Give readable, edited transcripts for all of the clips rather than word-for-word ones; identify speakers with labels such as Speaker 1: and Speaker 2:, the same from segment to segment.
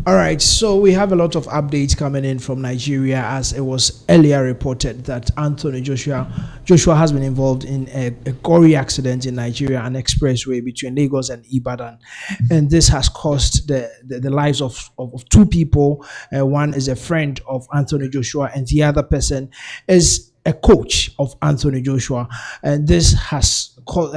Speaker 1: All right, so we have a lot of updates coming in from Nigeria, as it was earlier reported that Anthony Joshua has been involved in a gory accident in Nigeria, an expressway between Lagos and Ibadan, and this has cost the lives of two people. One is a friend of Anthony Joshua, and the other person is a coach of Anthony Joshua, and this has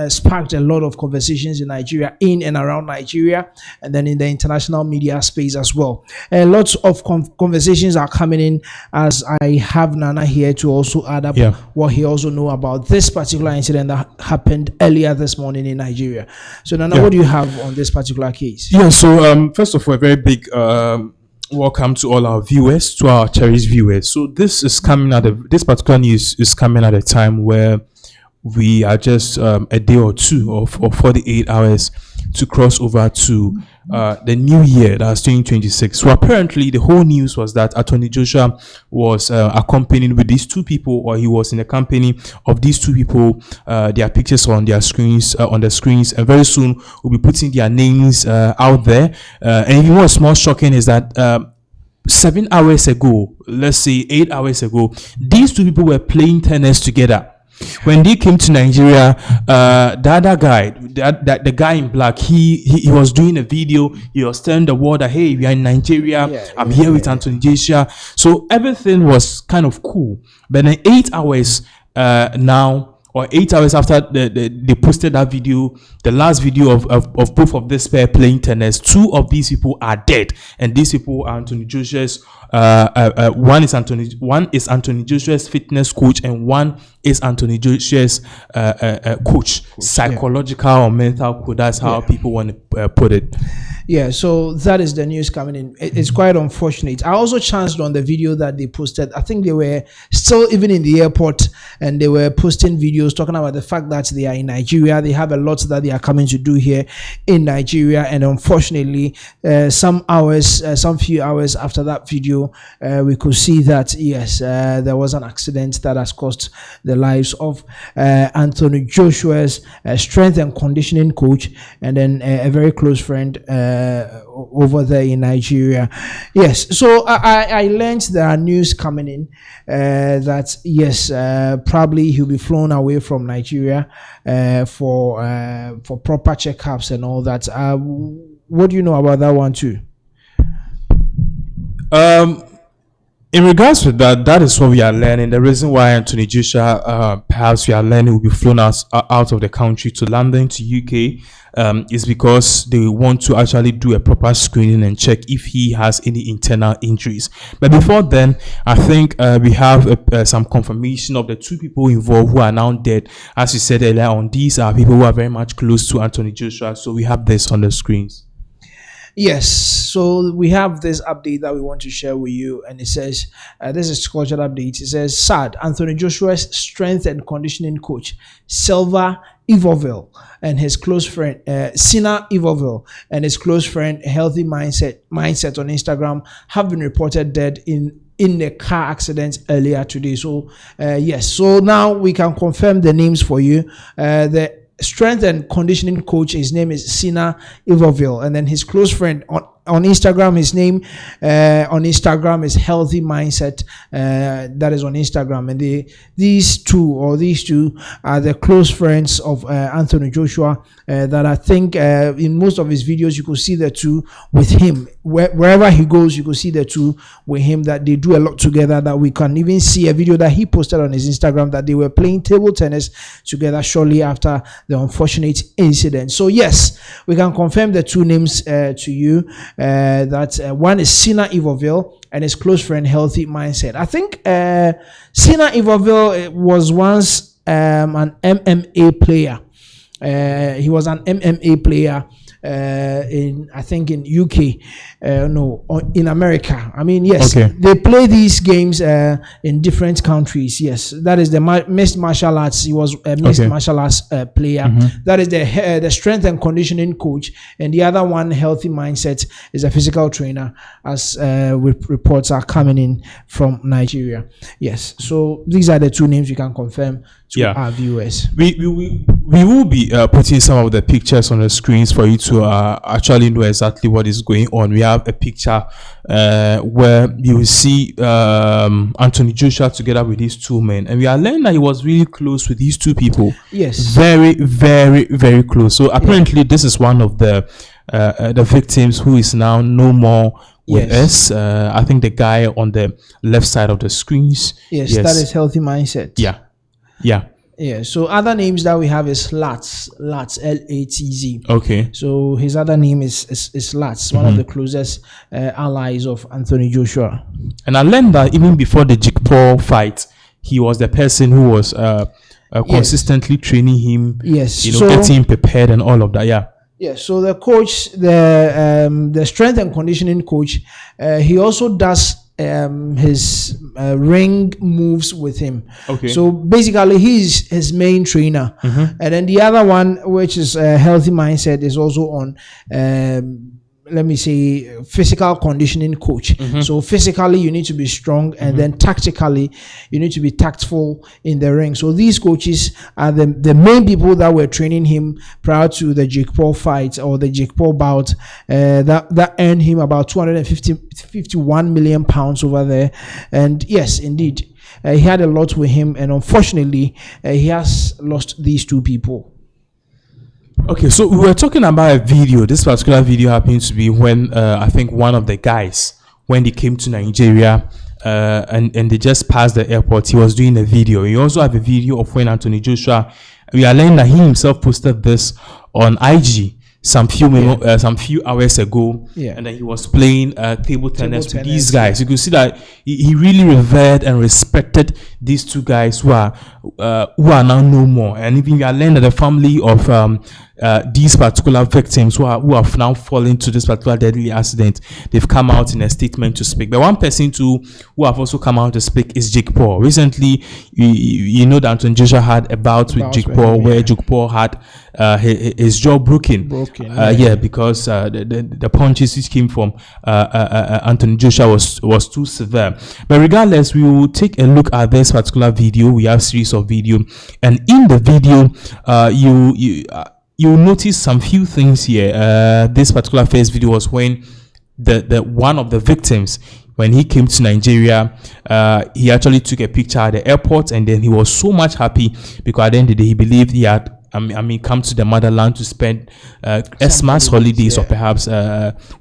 Speaker 1: sparked a lot of conversations in Nigeria, in and around Nigeria, and then in the international media space as well. Lots of conversations are coming in, as I have Nana here to also add up what he also know about this particular incident that happened earlier this morning in Nigeria. So Nana, what do you have on this particular case?
Speaker 2: Yeah, so first of all, a very big welcome to all our viewers, to our cherished viewers. So this particular news is coming at a time where we are just a day or two or 48 hours to cross over to the new year, that's 2026. So apparently the whole news was that Anthony Joshua was accompanied with these two people, or he was in the company of these two people. Their pictures on their screens, and very soon we'll be putting their names out there. And even what's more shocking is that 7 hours ago, let's say 8 hours ago, these two people were playing tennis together. When they came to Nigeria, the other guy, the guy in black, he was doing a video. He was telling the world that, hey, we are in Nigeria. I'm here with Anthony Joshua. So everything was kind of cool. But in 8 hours now, or 8 hours after they posted that video, the last video of both of this pair playing tennis, two of these people are dead, and these people are Anthony Joshua's. One is Anthony Joshua's fitness coach, and one is Anthony Joshua's coach, psychological or mental coach. That's how people want to put it.
Speaker 1: Yeah, so that is the news coming in. It's quite unfortunate. I also chanced on the video that they posted. I think they were still even in the airport, and they were posting videos talking about the fact that they are in Nigeria. They have a lot that they are coming to do here in Nigeria, and unfortunately, some few hours after that video, we could see that yes, there was an accident that has cost the lives of Anthony Joshua's strength and conditioning coach, and then a very close friend over there in Nigeria. Yes, so I learned there are news coming in that yes, probably he'll be flown away from Nigeria for proper checkups and all that. What do you know about that one too?
Speaker 2: In regards to that is what we are learning. The reason why Anthony Joshua, perhaps we are learning, will be flown out of the country to London, to UK, is because they want to actually do a proper screening and check if he has any internal injuries. But before then, I think we have some confirmation of the two people involved who are now dead. As you said earlier on, these are people who are very much close to Anthony Joshua. So we have this on the screens.
Speaker 1: Yes, so we have this update that we want to share with you, and it says, this is cultural update. It says, sad, Anthony Joshua's strength and conditioning coach, Silva Ivoville, and his close friend, Sina Ivoville, and his close friend, Healthy Mindset on Instagram, have been reported dead in the car accident earlier today. So, yes, so now we can confirm the names for you. The strength and conditioning coach, his name is Sina Ivoville, and then his close friend on Instagram, his name on Instagram is Healthy Mindset. That is on Instagram, and these two are the close friends of Anthony Joshua. That I think in most of his videos you could see the two with him. Wherever he goes, you could see the two with him. That they do a lot together. That we can even see a video that he posted on his Instagram that they were playing table tennis together shortly after the unfortunate incident. So yes, we can confirm the two names to you. That one is Sina Ivoville and his close friend Healthy Mindset. I think Sina Ivoville was once an MMA player. He was an MMA player in UK, in America. I mean, yes, they play these games in different countries. Yes, that is the mixed martial arts. He was a mixed martial arts player. That is the strength and conditioning coach, and the other one, Healthy Mindset, is a physical trainer. As reports are coming in from Nigeria. Yes, so these are the two names we can confirm to our viewers.
Speaker 2: We we will be putting some of the pictures on the screens for you to actually know exactly what is going on. We have a picture where you will see Anthony Joshua together with these two men, and we are learning that he was really close with these two people.
Speaker 1: Yes,
Speaker 2: very, very, very close. So apparently, this is one of the victims who is now no more with us. I think the guy on the left side of the screens.
Speaker 1: Yes, that is Healthy Mindset.
Speaker 2: Yeah.
Speaker 1: So other names that we have is Latz, Latz.
Speaker 2: Okay.
Speaker 1: So his other name is Latz, one of the closest allies of Anthony Joshua.
Speaker 2: And I learned that even before the Jake Paul fight, he was the person who was consistently training him.
Speaker 1: Yes.
Speaker 2: Getting him prepared and all of that. Yeah.
Speaker 1: Yeah, so the coach, the strength and conditioning coach, he also does his ring moves with him.
Speaker 2: Okay.
Speaker 1: So basically, he's his main trainer, and then the other one, which is Healthy Mindset, is also on. Let me say, physical conditioning coach. So physically you need to be strong, and then tactically you need to be tactful in the ring. So these coaches are the main people that were training him prior to the Jake Paul fight or the Jake Paul bout. That earned him about 251 million pounds over there. And yes, indeed, he had a lot with him, and unfortunately he has lost these two people.
Speaker 2: Okay, so we were talking about a video. This particular video happened to be when I think one of the guys, when they came to Nigeria and they just passed the airport, he was doing a video. You also have a video of when Anthony Joshua, we are learning that he himself posted this on IG some few hours ago, and then he was playing table tennis with these guys. You could see that he really revered and respected these two guys who are now no more. And even we are learning that the family of these particular victims who have now fallen to this particular deadly accident, they've come out in a statement to speak. But one person too who have also come out to speak is Jake Paul. Recently, you know that Anthony Joshua had a bout with Jake Paul, where Jake Paul had his jaw broken. Because the punches which came from Anthony Joshua was too severe. But regardless, we will take a look at this particular video. We have series of video, and in the video, you'll notice some few things here. This particular first video was when the one of the victims, when he came to Nigeria, he actually took a picture at the airport, and then he was so much happy because at the end of the day he believed he had come to the motherland to spend Xmas holidays, or perhaps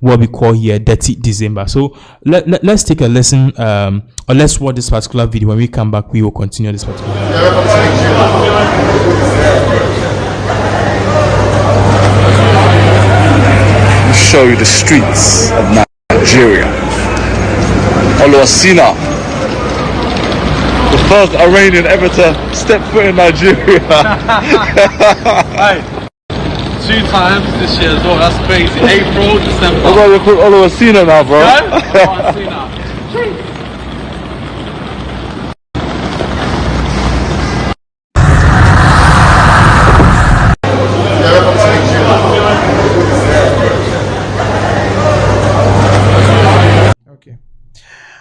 Speaker 2: what we call here Dirty December. So let's take a listen, or let's watch this particular video. When we come back, we will continue this particular video.
Speaker 3: Show you the streets of Nigeria. Oluwasina, the first Iranian ever to step foot in Nigeria.
Speaker 4: Hey, 2 times this year as well, that's crazy. April, December.
Speaker 3: That's why they call Oluwasina now, bro.
Speaker 4: Oluwasina.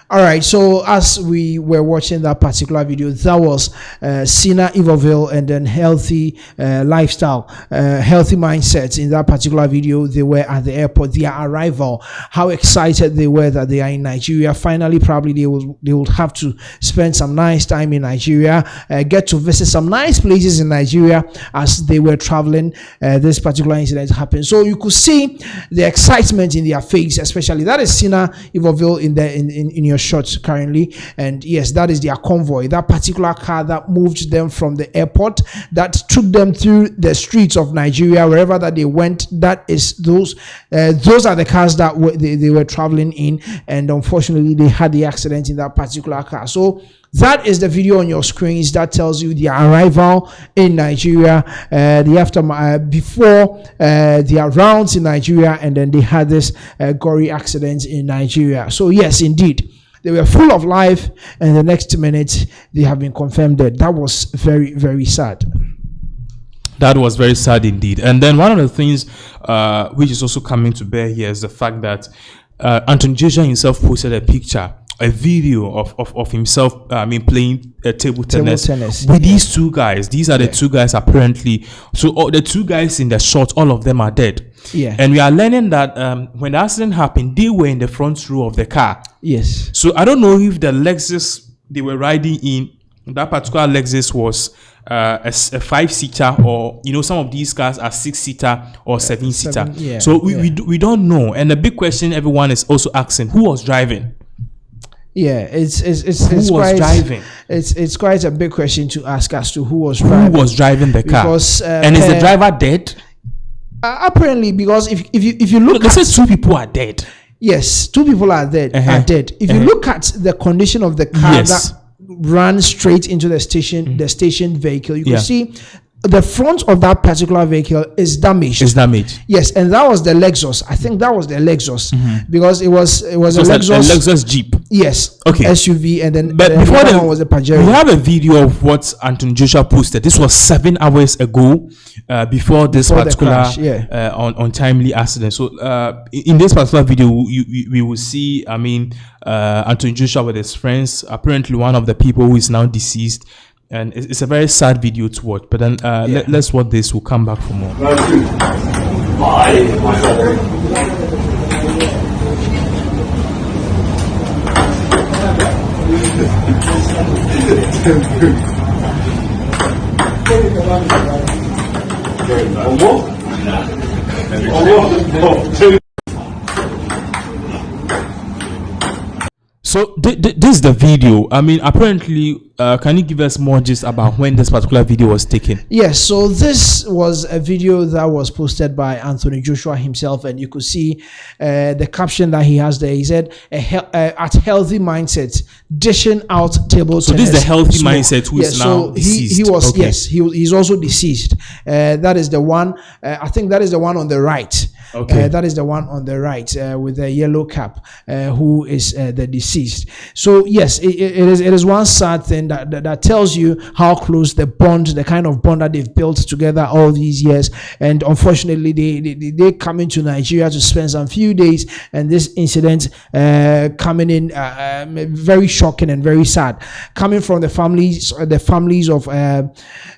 Speaker 1: All right, so as we were watching that particular video, that was Sina Ivorville and then Healthy Lifestyle, Healthy Mindset. In that particular video, they were at the airport, their arrival, how excited they were that they are in Nigeria. Finally, probably they will have to spend some nice time in Nigeria, get to visit some nice places in Nigeria as they were traveling. This particular incident happened. So you could see the excitement in their face, especially that is Sina Ivorville in your shots currently, and yes, that is their convoy, that particular car that moved them from the airport, that took them through the streets of Nigeria, wherever that they went. That is those are the cars that they were traveling in, and unfortunately they had the accident in that particular car. So that is the video on your screens that tells you the arrival in Nigeria, the aftermath, before their rounds in Nigeria, and then they had this gory accident in Nigeria. So yes, indeed, they were full of life, and the next minute they have been confirmed dead. That was very, very sad.
Speaker 2: That was very sad indeed. And then one of the things which is also coming to bear here is the fact that Anthony Joshua himself posted a picture a video of himself, playing table tennis
Speaker 1: tennis,
Speaker 2: with these two guys. These are the two guys apparently. So the two guys in the shot, all of them are dead.
Speaker 1: Yeah.
Speaker 2: And we are learning that when the accident happened, they were in the front row of the car.
Speaker 1: Yes.
Speaker 2: So I don't know if the Lexus they were riding in, that particular Lexus was a 5-seater, or some of these cars are 6-seater or 7-seater.
Speaker 1: Yeah,
Speaker 2: so we don't know. And the big question everyone is also asking, who was driving?
Speaker 1: Yeah, it's
Speaker 2: driving?
Speaker 1: It's quite a big question to ask as to who was
Speaker 2: driving the car.
Speaker 1: Because,
Speaker 2: and is the driver dead?
Speaker 1: Apparently, because if you look,
Speaker 2: they say 2 people are dead.
Speaker 1: Yes, 2 people are dead. If you look at the condition of the car that ran straight into the station vehicle, you can see the front of that particular vehicle is damaged. Yes, and that was the Lexus. I think that was the Lexus because it was a
Speaker 2: Lexus Jeep.
Speaker 1: Yes.
Speaker 2: Okay.
Speaker 1: SUV, and then
Speaker 2: but before
Speaker 1: that one was the Pajero.
Speaker 2: We have a video of what Anthony Joshua posted. This was 7 hours ago, before particular
Speaker 1: crash,
Speaker 2: untimely accident. So in this particular video, we will see, Anthony Joshua with his friends. Apparently, one of the people who is now deceased. And it's a very sad video to watch. But then let's watch this. We'll come back for more. So this is the video. Apparently, can you give us more gist about when this particular video was taken?
Speaker 1: Yes, so this was a video that was posted by Anthony Joshua himself, and you could see the caption that he has there. He said, "At Healthy Mindset, dishing out table tennis."
Speaker 2: So this is the Healthy Mindset who is now deceased.
Speaker 1: He was he's also deceased. That is the one. I think that is the one on the right.
Speaker 2: Okay.
Speaker 1: That is the one on the right with the yellow cap, who is the deceased. So yes, it is one sad thing that tells you how close the kind of bond that they've built together all these years. And unfortunately, they come into Nigeria to spend some few days, and this incident coming in very shocking and very sad, coming from the families of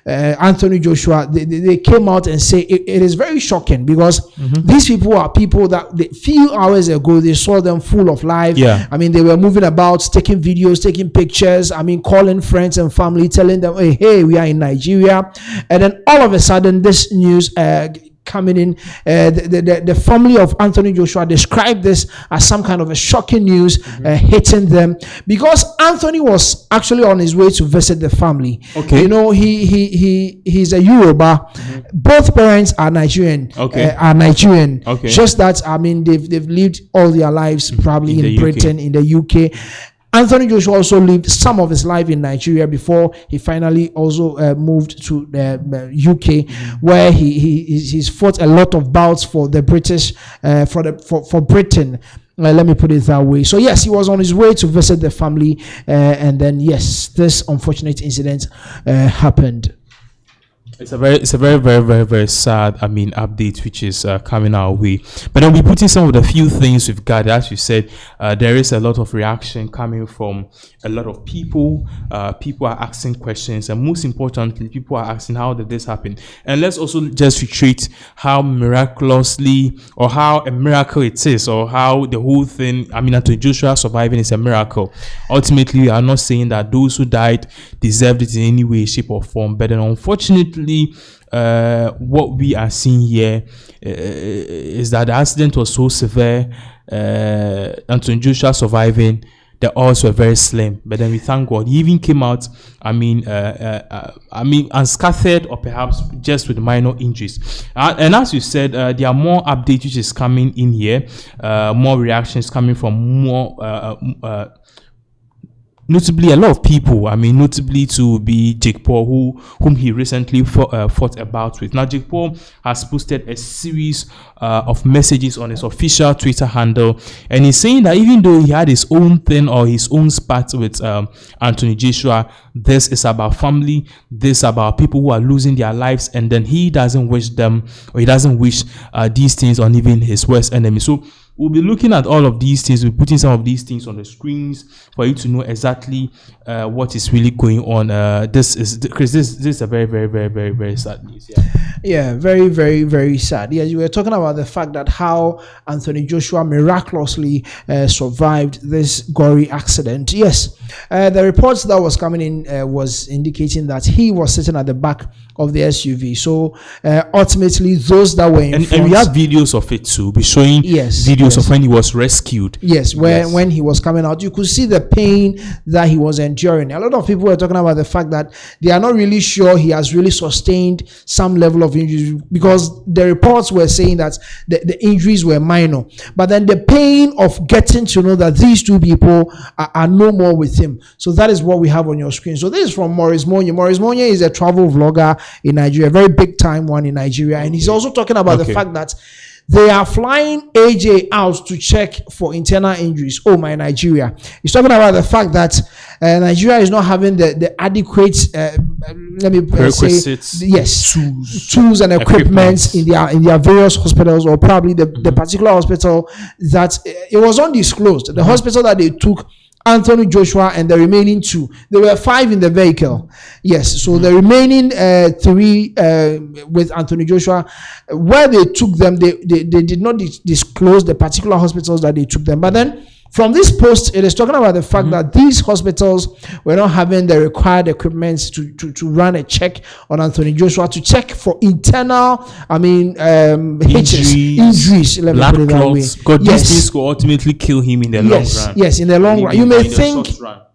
Speaker 1: Anthony Joshua. They came out and say it is very shocking because these people are people that a few hours ago they saw them full of life.
Speaker 2: Yeah.
Speaker 1: They were moving about, taking videos, taking pictures. Calling friends and family, telling them, hey, we are in Nigeria. And then all of a sudden, this news coming in, the family of Anthony Joshua described this as some kind of a shocking news hitting them, because Anthony was actually on his way to visit the family.
Speaker 2: Okay.
Speaker 1: He's a Yoruba. Both parents are Nigerian.
Speaker 2: Okay. Okay.
Speaker 1: Just that they've lived all their lives probably in Britain, in the UK. Anthony Joshua also lived some of his life in Nigeria before he finally also moved to the UK, where he's fought a lot of bouts for the British, for Britain. Let me put it that way. So yes, he was on his way to visit the family, and then yes, this unfortunate incident happened.
Speaker 2: It's a very, very, very, very sad, update which is coming our way. But then we put in some of the few things we've got. As you said, there is a lot of reaction coming from a lot of people. People are asking questions, and most importantly, people are asking, how did this happen? And let's also just retreat how miraculously, or how a miracle it is, or how the whole thing, Anthony Joshua surviving is a miracle. Ultimately, we are not saying that those who died deserved it in any way, shape, or form. But then unfortunately, what we are seeing here is that the accident was so severe. Anthony Joshua surviving, the odds were very slim. But then we thank God he even came out, unscathed, or perhaps just with minor injuries. And as you said, there are more updates which is coming in here, more reactions coming from more notably a lot of people. Notably to be Jake Paul, whom he recently fought a bout with. Now, Jake Paul has posted a series of messages on his official Twitter handle, and he's saying that even though he had his own thing or his own spat with Anthony Joshua, this is about family. This is about people who are losing their lives, and then he doesn't wish them, or he doesn't wish these things on even his worst enemy. So we'll be looking at all of these things. We're putting some of these things on the screens for you to know exactly what is really going on. This is a very, very, very, very, very sad news.
Speaker 1: Yeah, very, very, very sad. Yes, you were talking about the fact that how Anthony Joshua miraculously survived this gory accident. Yes, the reports that was coming in was indicating that he was sitting at the back of the SUV. So ultimately, those that were in front,
Speaker 2: and we have videos of it too. We're showing videos of when he was rescued.
Speaker 1: Yes, when he was coming out, you could see the pain that he was enduring. A lot of people were talking about the fact that they are not really sure he has really sustained some level of injury, because the reports were saying that the injuries were minor. But then the pain of getting to know that these two people are no more with him. So that is what we have on your screen. So this is from Maurice Monye. Maurice Monye is a travel vlogger in Nigeria, a very big time one in Nigeria. And he's also talking about the fact that they are flying AJ out to check for internal injuries. Oh, my Nigeria. He's talking about the fact that Nigeria is not having the adequate, let me say, yes, tools and equipment in their various hospitals, or probably the particular hospital that it was undisclosed. The hospital that they took Anthony Joshua and the remaining two, there were 5 in the vehicle. Yes, so the remaining 3 with Anthony Joshua, where they took them, they did not disclose the particular hospitals that they took them. But then from this post, it is talking about the fact that these hospitals were not having the required equipment to run a check on Anthony Joshua, to check for internal, injuries. Let me put it that way.
Speaker 2: Because these things will ultimately kill him in the long run.
Speaker 1: Yes, in the long run. You may think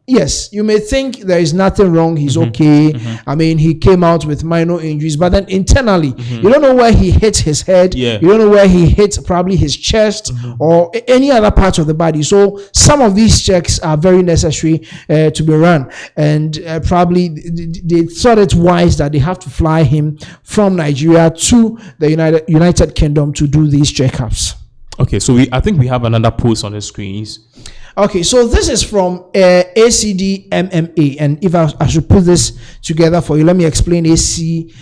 Speaker 1: yes, you may think there is nothing wrong. He's okay. I mean, he came out with minor injuries, but then internally, you don't know where he hit his head.
Speaker 2: Yeah.
Speaker 1: You don't know where he hit probably his chest or any other part of the body. So some of these checks are very necessary to be run, and probably they thought it wise that they have to fly him from Nigeria to the United Kingdom to do these checkups.
Speaker 2: Okay, so I think we have another post on the screens.
Speaker 1: Okay, so this is from ACD MMA, and if I should put this together for you, let me explain ACD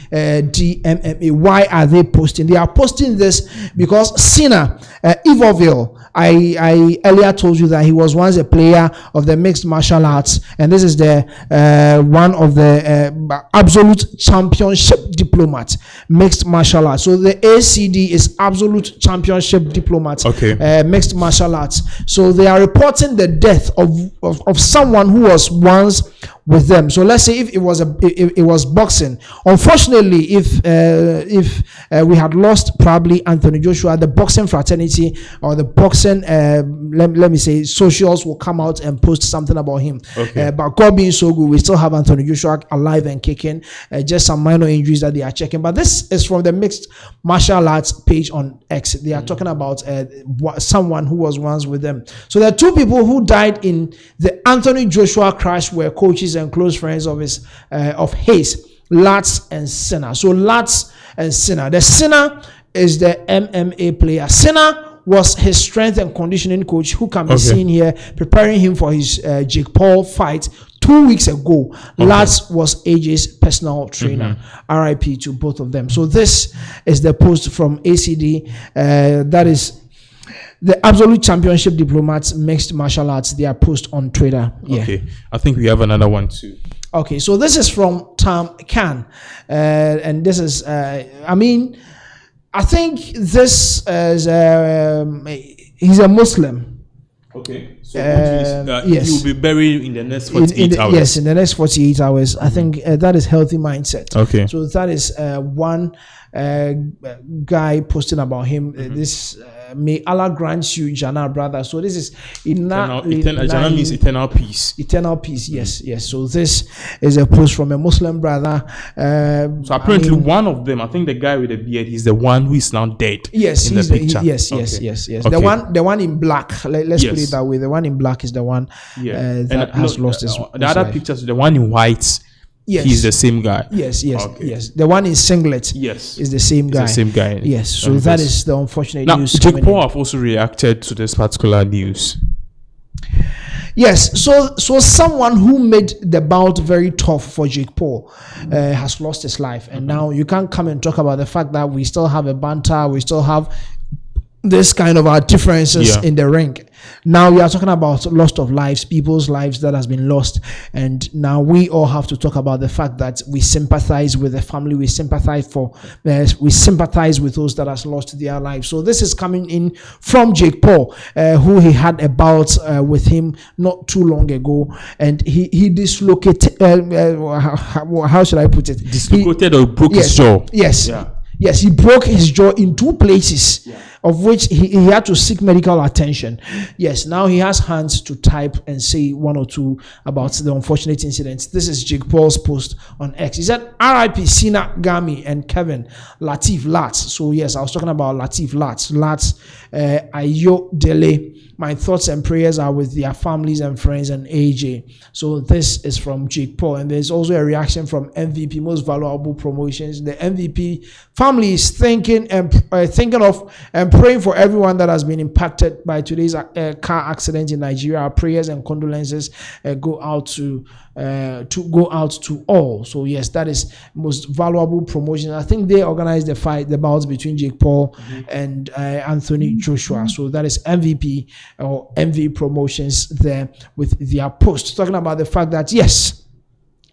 Speaker 1: MMA. Why are they posting? They are posting this because Sinner, Ivoville, I earlier told you that he was once a player of the mixed martial arts, and this is the one of the absolute championship diplomat, mixed martial arts. So the ACD is absolute championship diplomat, mixed martial arts. So they are reporting the death of someone who was once with them. So let's say if it was boxing. Unfortunately, if we had lost probably Anthony Joshua, the boxing fraternity or the boxing let me say socials will come out and post something about him. But God being so good, we still have Anthony Joshua alive and kicking. Just some minor injuries that they are checking. But this is from the mixed martial arts page on X. They are talking about someone who was once with them. So there are 2 people who died in the Anthony Joshua crash were coaches and close friends of his of Hayes, Lats and Sinner. So Lats and Sinner. The Sinner is the MMA player. Sinner was his strength and conditioning coach, who can be seen here preparing him for his Jake Paul fight 2 weeks ago. Lats was AJ's personal trainer. R.I.P. to both of them. So this is the post from ACD. That is the absolute championship diplomats, mixed martial arts. Their post on Twitter.
Speaker 2: Okay, I think we have another one too.
Speaker 1: Okay, so this is from Tam Khan, and this is I think this is he's a Muslim.
Speaker 2: Okay, so yes, he will be buried in the next 48 hours.
Speaker 1: Yes, in the next 48 hours. I think that is healthy mindset.
Speaker 2: Okay,
Speaker 1: so that is one guy posting about him. This may Allah grant you Jannah, brother. So this is
Speaker 2: Jannah means eternal peace.
Speaker 1: Eternal peace. Yes. So this is a post from a Muslim brother.
Speaker 2: So apparently one of them, I think the guy with the beard, he's the one who is now dead.
Speaker 1: Yes,
Speaker 2: in the picture.
Speaker 1: Yes. Okay. The one in black. Let's put it that way. The one in black is the one that has lost his.
Speaker 2: The other pictures, the one in white.
Speaker 1: Yes.
Speaker 2: He's the same guy.
Speaker 1: Yes. The one in singlet.
Speaker 2: Yes.
Speaker 1: Is the same guy.
Speaker 2: The same guy.
Speaker 1: Yes. So that is the unfortunate news.
Speaker 2: Jake Paul have also reacted to this particular news.
Speaker 1: Yes. So someone who made the bout very tough for Jake Paul has lost his life, and now you can't come and talk about the fact that we still have a banter, we still have this kind of our differences in the ring. Now we are talking about loss of lives, people's lives that has been lost, and now we all have to talk about the fact that we sympathize with the family, we sympathize with those that has lost their lives. So this is coming in from Jake Paul, who he had a bout with him not too long ago, and he dislocated. How should I put it?
Speaker 2: Dislocated or broke his jaw.
Speaker 1: Yes. Yeah. Yes, he broke his jaw in 2 places, of which he had to seek medical attention. Yes, now he has hands to type and say 1 or 2 about the unfortunate incidents. This is Jake Paul's post on X. He said, R.I.P. Sina Gami and Kevin Latif Lats. So yes, I was talking about Latif Lats. Ayo Dele. My thoughts and prayers are with their families and friends and AJ. So this is from Jake Paul. And there's also a reaction from MVP, Most Valuable Promotions. The MVP family is thinking of and praying for everyone that has been impacted by today's car accident in Nigeria. Our prayers and condolences go out to all. So yes, that is Most Valuable Promotions. I think they organized the bouts between Jake Paul and Anthony Joshua. So that is MVP or MV Promotions there with their post talking about the fact that yes,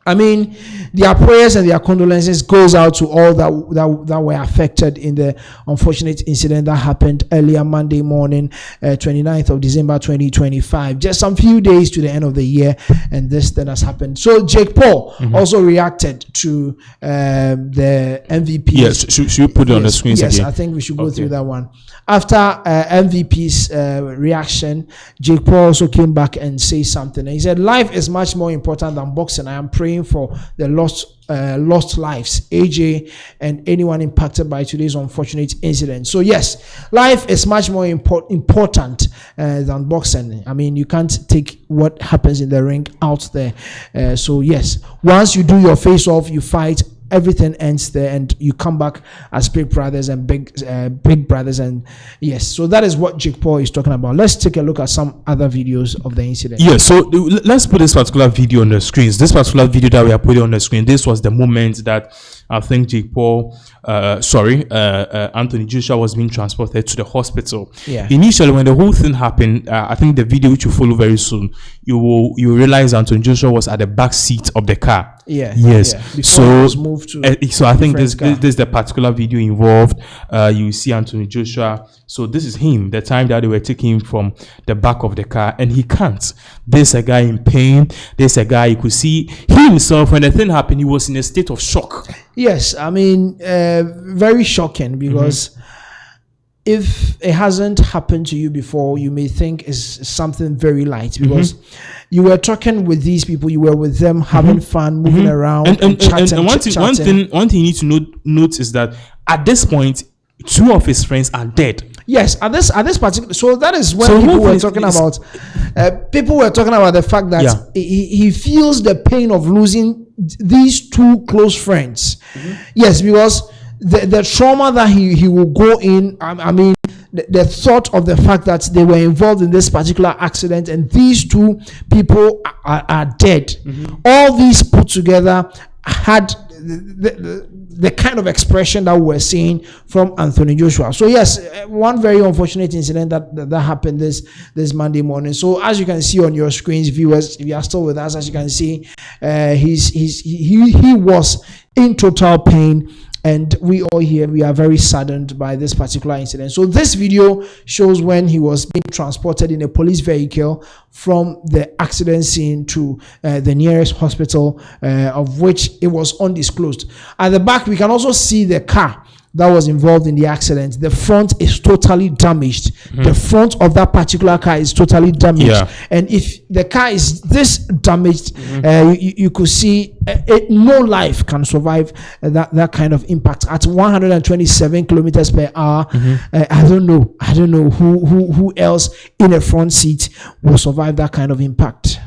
Speaker 1: I mean, their prayers and their condolences goes out to all that were affected in the unfortunate incident that happened earlier Monday morning, 29th of December 2025. Just some few days to the end of the year, and this then has happened. So Jake Paul also reacted to the MVP.
Speaker 2: Yes, should you put it on the screen again?
Speaker 1: Yes, I think we should go through that one. After MVP's reaction, Jake Paul also came back and said something. And he said, "Life is much more important than boxing. I am praying for the lost lives, AJ, and anyone impacted by today's unfortunate incident." So yes, life is much more important than boxing. I mean, you can't take what happens in the ring out there. So yes, once you do your face off, you fight, everything ends there, and you come back as big brothers and big brothers. And yes, so that is what Jake Paul is talking about. Let's take a look at some other videos of the incident.
Speaker 2: Yeah, so let's put this particular video on the screens. This particular video that we are putting on the screen, this was the moment that I think Jake Paul, Anthony Joshua was being transported to the hospital.
Speaker 1: Yeah.
Speaker 2: Initially, when the whole thing happened, I think the video which you follow very soon, you will realize Anthony Joshua was at the back seat of the car.
Speaker 1: Yeah.
Speaker 2: Yes.
Speaker 1: Yeah. So was moved to
Speaker 2: so I think this is the particular video involved. You see Anthony Joshua. So this is him, the time that they were taking him from the back of the car, and he can't. There's a guy in pain. There's a guy, you could see he himself, when the thing happened, he was in a state of shock.
Speaker 1: Yes, I mean, very shocking, because if it hasn't happened to you before, you may think it's something very light, because you were talking with these people, you were with them, having fun, moving around, and chatting.
Speaker 2: And one thing you need to note is that at this point, 2 of his friends are dead.
Speaker 1: Yes, at this particular, so that is when people were talking about. People were talking about the fact that he feels the pain of losing these 2 close friends. Yes, because the trauma that he will go in. I mean, the thought of the fact that they were involved in this particular accident and these 2 people are dead. All these put together had the kind of expression that we're seeing from Anthony Joshua. So yes, one very unfortunate incident that happened this Monday morning. So as you can see on your screens, viewers, if you are still with us, as you can see, he was in total pain. And we all here, we are very saddened by this particular incident. So this video shows when he was being transported in a police vehicle from the accident scene to the nearest hospital, of which it was undisclosed. At the back, we can also see the car that was involved in the accident. The front is totally damaged. The front of that particular car is totally damaged. And if the car is this damaged, you could see no life can survive that kind of impact at 127 kilometers per hour. I don't know who else in a front seat will survive that kind of impact.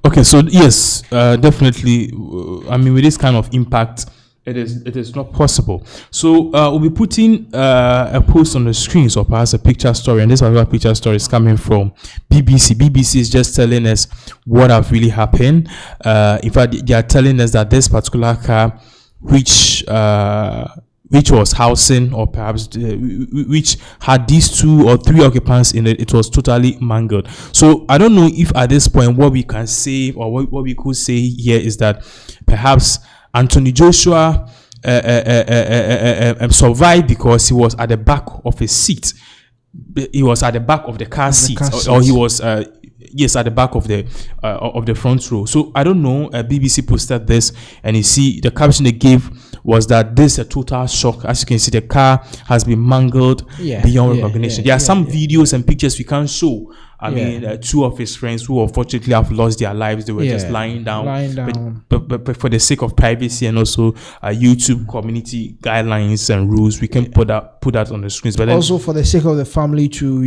Speaker 2: Okay, so yes, definitely. I mean, with this kind of impact, it is not possible. So we'll be putting a post on the screens, or perhaps a picture story, and this particular picture story is coming from BBC. BBC is just telling us what have really happened. In fact, they are telling us that this particular car, which which was housing, or perhaps which had these 2 or 3 occupants in it, it was totally mangled. So I don't know if at this point what we can say, or what we could say here, is that perhaps Anthony Joshua survived because he was at the back of his seat. He was at the back of the car seat, or he was yes, at the back of the front row. So I don't know. BBC posted this, and you see the caption they gave was that this is a total shock. As you can see, the car has been mangled beyond recognition. There are some videos and pictures we can't show. I mean, 2 of his friends who unfortunately have lost their lives, they were just lying down. But for the sake of privacy and also YouTube community guidelines and rules, we can put that on the screens. But
Speaker 1: also for the sake of the family to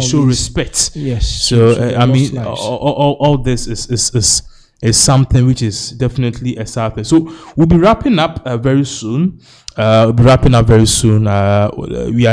Speaker 2: show respect.
Speaker 1: Yes.
Speaker 2: So I mean, all this is something which is definitely a sad thing. So we'll be wrapping up very soon. We are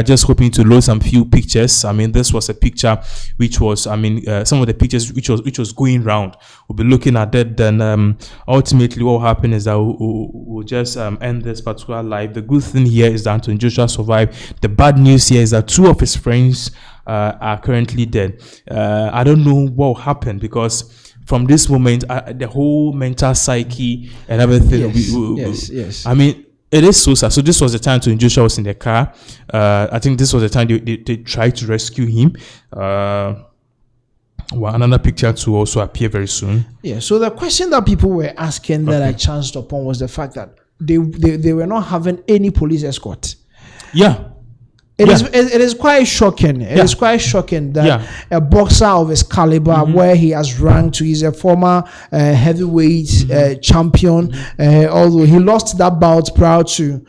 Speaker 2: just hoping to load some few pictures. I mean, this was a picture which was, some of the pictures which was going round. We'll be looking at that. Then ultimately what will happen is that we'll just end this particular live. The good thing here is that Anthony Joshua survived. The bad news here is that 2 of his friends are currently dead. I don't know what will happen, because from this moment, the whole mental psyche and everything.
Speaker 1: Yes.
Speaker 2: I mean, it is so sad. So this was the time Anthony Joshua was in the car. I think this was the time they tried to rescue him. Another picture to also appear very soon.
Speaker 1: Yeah. So the question that people were asking that I chanced upon was the fact that they were not having any police escort.
Speaker 2: Yeah.
Speaker 1: It is quite shocking. It is quite shocking that a boxer of his caliber, where he has ranked to, he's a former heavyweight champion, although he lost that bout prior to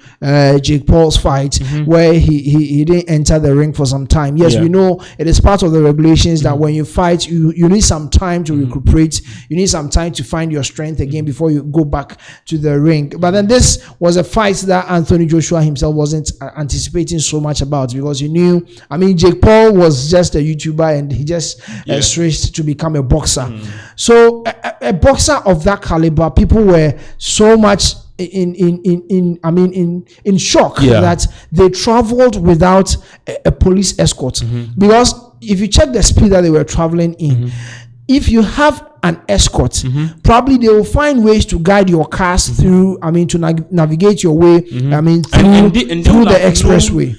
Speaker 1: Jake Paul's fight, where he didn't enter the ring for some time. Yes, we know it is part of the regulations that when you fight, you need some time to recuperate. You need some time to find your strength again before you go back to the ring. But then this was a fight that Anthony Joshua himself wasn't anticipating so much about, because he knew, Jake Paul was just a YouTuber and he just switched to become a boxer. So a boxer of that caliber, people were so much in shock that they traveled without a police escort, because if you check the speed that they were traveling in, if you have an escort, probably they will find ways to guide your cars through, to navigate your way, through the expressway.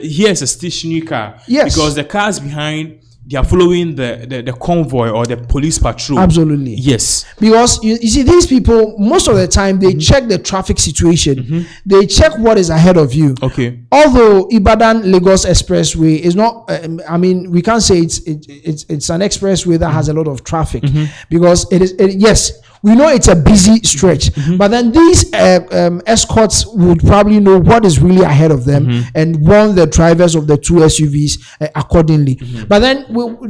Speaker 2: Here's a stationary car. Yes. Because the cars behind, they are following the convoy or the police patrol.
Speaker 1: Absolutely.
Speaker 2: Yes.
Speaker 1: Because you see, these people, most of the time, they check the traffic situation. They check what is ahead of you. Okay. Although Ibadan-Lagos Expressway is not, we can't say it's an expressway that has a lot of traffic, because yes, we know it's a busy stretch, but then these escorts would probably know what is really ahead of them and warn the drivers of the 2 SUVs accordingly. But then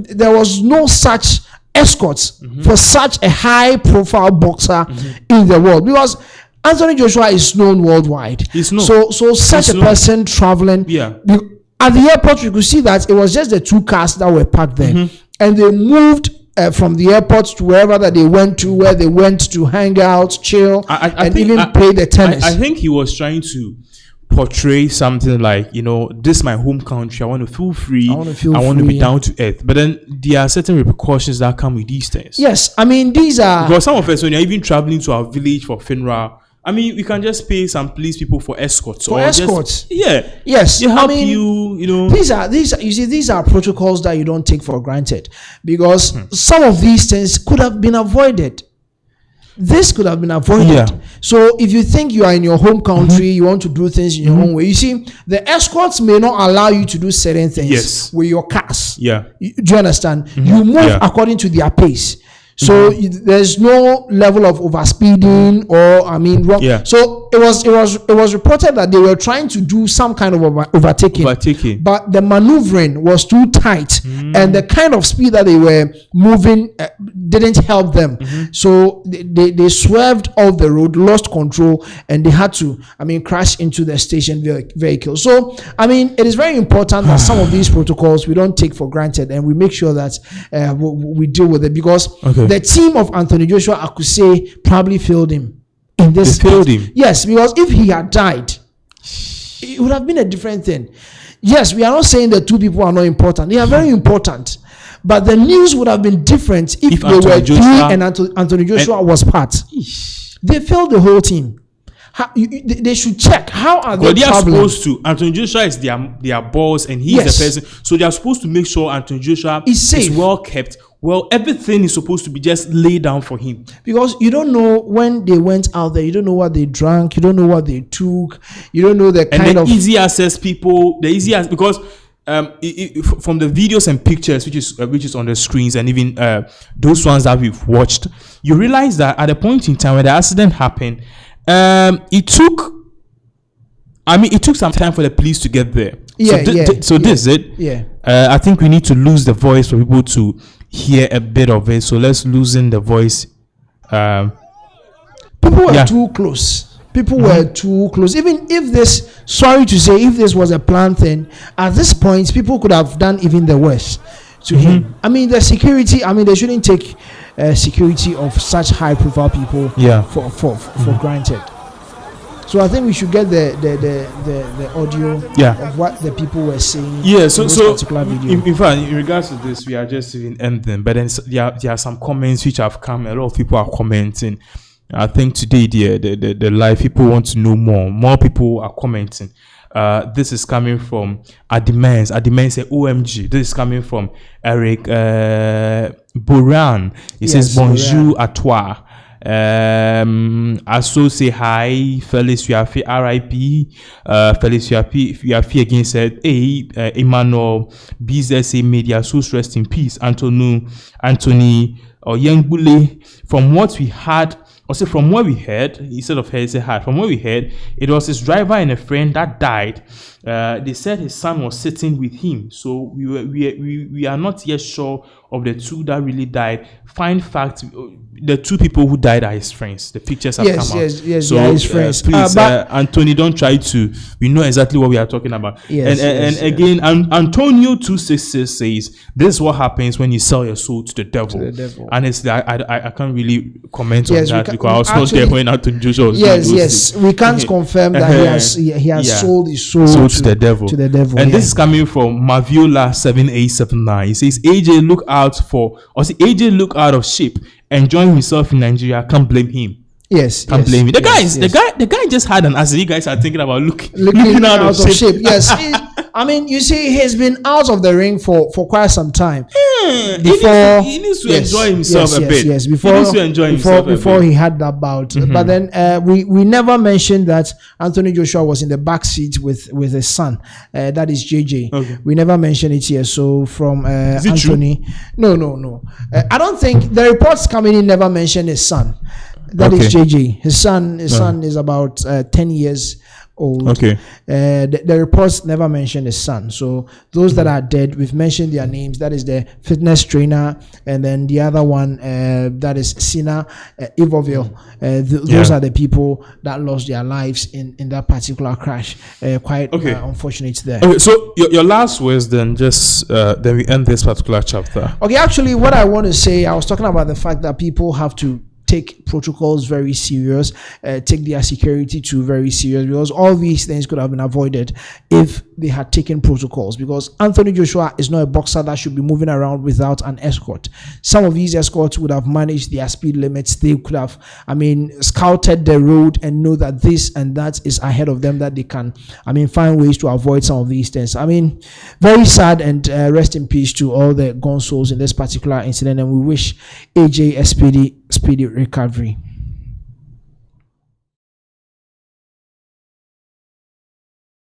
Speaker 1: there was no such escorts for such a high-profile boxer in the world, because Anthony Joshua is known worldwide. He's known. So such a person traveling at the airport, you could see that it was just the 2 cars that were parked there, and they moved from the airport to wherever that they went to, where they went to hang out, chill, and even play the tennis.
Speaker 2: I think he was trying to portray something like, this is my home country. I want to feel free. I want to be down to earth. But then there are certain repercussions that come with these things.
Speaker 1: Yes, these are,
Speaker 2: because some of us, when you're even traveling to our village for FINRA, we can just pay some police people for escorts.
Speaker 1: Yes.
Speaker 2: They help you.
Speaker 1: These are protocols that you don't take for granted, because some of these things could have been avoided. This could have been avoided. So if you think you are in your home country, you want to do things in your own way. You see, the escorts may not allow you to do certain things with your cars. Do you understand? You move according to their pace. So there's no level of overspeeding or wrong. So it was reported that they were trying to do some kind of overtaking, but the maneuvering was too tight, and the kind of speed that they were moving didn't help them. So they swerved off the road, lost control, and they had to crash into the station vehicle. So it is very important that some of these protocols we don't take for granted, and we make sure that we deal with it, because the team of Anthony Joshua, I could say, probably failed him in in this.
Speaker 2: They failed him.
Speaker 1: Yes, because if he had died, it would have been a different thing. Yes, we are not saying the two people are not important. They are very important. But the news would have been different if they
Speaker 2: Anthony
Speaker 1: were
Speaker 2: Joshua,
Speaker 1: three and Anthony Joshua was part. They failed the whole team. They should check how are they
Speaker 2: are
Speaker 1: traveling.
Speaker 2: supposed to. Anthony Joshua is their boss, and he's the person. So they are supposed to make sure Anthony Joshua is well kept. Well, everything is supposed to be just laid down for him. Because
Speaker 1: you don't know when they went out there. You don't know what they drank. You don't know what they took. You don't know the kind of
Speaker 2: easy access people. The easy access, because from the videos and pictures which is on the screens, and even those ones that we've watched, you realize that at a point in time when the accident happened, it took some time for the police to get there. This is it.
Speaker 1: Yeah.
Speaker 2: I think we need to lose the voice for people to hear a bit of it. So let's loosen the voice.
Speaker 1: People were too close. People were too close. Even if this, sorry to say, if this was a planned thing, at this point, people could have done even the worst to him. I mean, the security, they shouldn't take security of such high profile people for granted. So I think we should get the audio of what the people were saying.
Speaker 2: Yeah, so
Speaker 1: particular video.
Speaker 2: In fact, in regards to this, we are just even ending. But then there are some comments which have come. A lot of people are commenting. I think today the live people want to know more. More people are commenting. This is coming from Adimens. Adimens say OMG. This is coming from Eric Boran. He says bonjour à toi. Aso say hi. Felix Yafi R.I.P. Felix Yafi again said, hey, Emmanuel BZSA Media, so rest in peace. Anthony Oyengbule. From what we had, also from what we heard, instead of heard, he said had. From what we heard, it was his driver and a friend that died. They said his son was sitting with him. So we are not yet sure of the two that really died. Find fact, the two people who died are his friends. The pictures have come out.
Speaker 1: Yes,
Speaker 2: so
Speaker 1: they are his friends.
Speaker 2: Please, Anthony, don't try to. We know exactly what we are talking about. And again, Antonio 266 says, "This is what happens when you sell your soul to the devil." Honestly, I can't really comment on that because I was not there when Anthony Joshua was doing those things.
Speaker 1: We can't confirm that he has sold his soul
Speaker 2: to the devil. And this is coming from Maviola 7879. He says, AJ look out of shape, enjoying himself in Nigeria. Can't blame him. Can't blame him. The guy just had an accident. You guys are thinking about looking out of shape.
Speaker 1: Yes. You see, he's been out of the ring for quite some time.
Speaker 2: He needs to enjoy himself a bit.
Speaker 1: Yes, before he had that bout. But then we never mentioned that Anthony Joshua was in the back seat with his son. That is JJ. Okay. We never mentioned it here. So from Anthony, no. I don't think the reports coming in never mentioned his son. That is JJ. His son is about 10 years old. Okay. The reports never mentioned his son. So those that are dead, we've mentioned their names. That is the fitness trainer, and then the other one that is Sina Ivoville. Those are the people that lost their lives in that particular crash. Quite unfortunate there.
Speaker 2: Okay, so your last words then, just then we end this particular chapter.
Speaker 1: Okay, actually, what I want to say, I was talking about the fact that people have to take protocols very serious, take their security too very serious, because all these things could have been avoided if they had taken protocols. Because Anthony Joshua is not a boxer that should be moving around without an escort. Some of these escorts would have managed their speed limits. They could have, scouted the road and know that this and that is ahead of them, that they can, find ways to avoid some of these things. Very sad, and rest in peace to all the gone souls in this particular incident, and we wish AJ a speedy recovery.